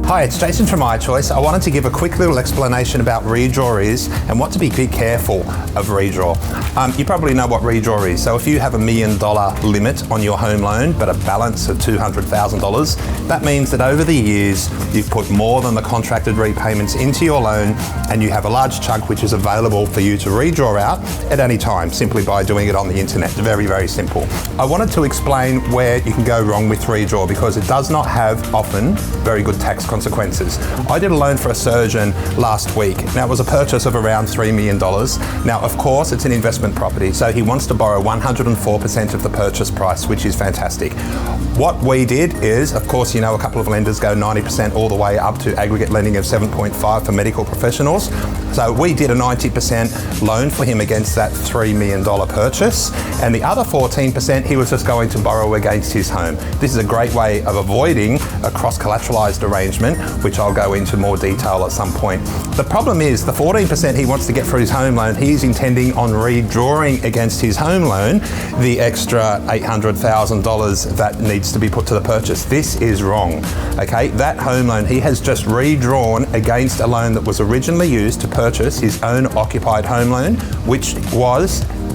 Hi, it's Jason from iChoice. I wanted to give a quick little explanation about Redraw is and what to be careful of Redraw. You probably know what Redraw is. So if you have $1 million limit on your home loan but a balance of $200,000, that means that over the years you've put more than the contracted repayments into your loan and you have a large chunk which is available for you to redraw out at any time simply by doing it on the internet. Very, very simple. I wanted to explain where you can go wrong with Redraw because it does not have often very good tax consequences. I did a loan for a surgeon last week. Now it was a purchase of around $3 million. Now of course it's an investment property, so he wants to borrow 104% of the purchase price, which is fantastic. What we did is, of course, you know, a couple of lenders go 90% all the way up to aggregate lending of 7.5 for medical professionals. So we did a 90% loan for him against that $3 million purchase, and the other 14% he was just going to borrow against his home. This is a great way of avoiding a cross-collateralized arrangement, which I'll go into more detail at some point. The problem is the 14% he wants to get for his home loan, he's intending on redrawing against his home loan the extra $800,000 that needs to be put to the purchase. This is wrong, okay? That home loan, he has just redrawn against a loan that was originally used to purchase his own occupied home loan, which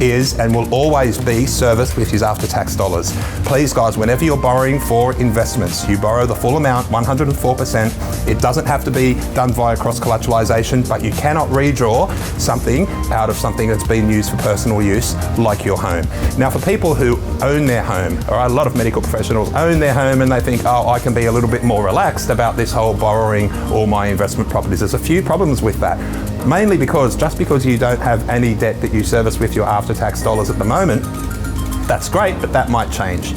is and will always be serviced with his after-tax dollars. Please guys, whenever you're borrowing for investments, you borrow the full amount, 104%. It doesn't have to be done via cross-collateralization, but you cannot redraw something out of something that's been used for personal use, like your home. Now for people who own their home, all right, a lot of medical professionals own their home and they think, oh, I can be a little bit more relaxed about this whole borrowing all my investment properties. There's a few problems with that. Mainly because just because you don't have any debt that you service with your after-tax dollars at the moment, that's great, but that might change.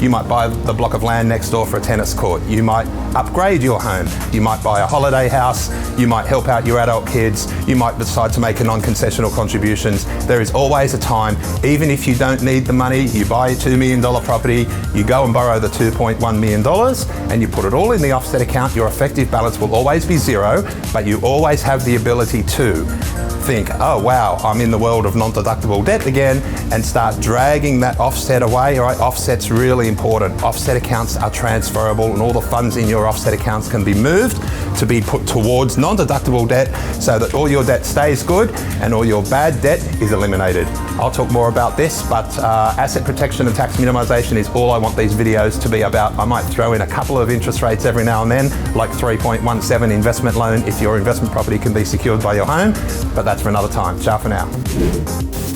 You might buy the block of land next door for a tennis court. You might upgrade your home. You might buy a holiday house. You might help out your adult kids. You might decide to make a non-concessional contributions. There is always a time, even if you don't need the money, you buy a $2 million property, you go and borrow the $2.1 million and you put it all in the offset account. Your effective balance will always be zero, but you always have the ability to think, oh wow, I'm in the world of non-deductible debt again, and start dragging that offset away. All right, offset's really important. Offset accounts are transferable and all the funds in your offset accounts can be moved to be put towards non-deductible debt so that all your debt stays good and all your bad debt is eliminated. I'll talk more about this, but asset protection and tax minimization is all I want these videos to be about. I might throw in a couple of interest rates every now and then, like 3.17 investment loan if your investment property can be secured by your home, but that's for another time. Ciao for now.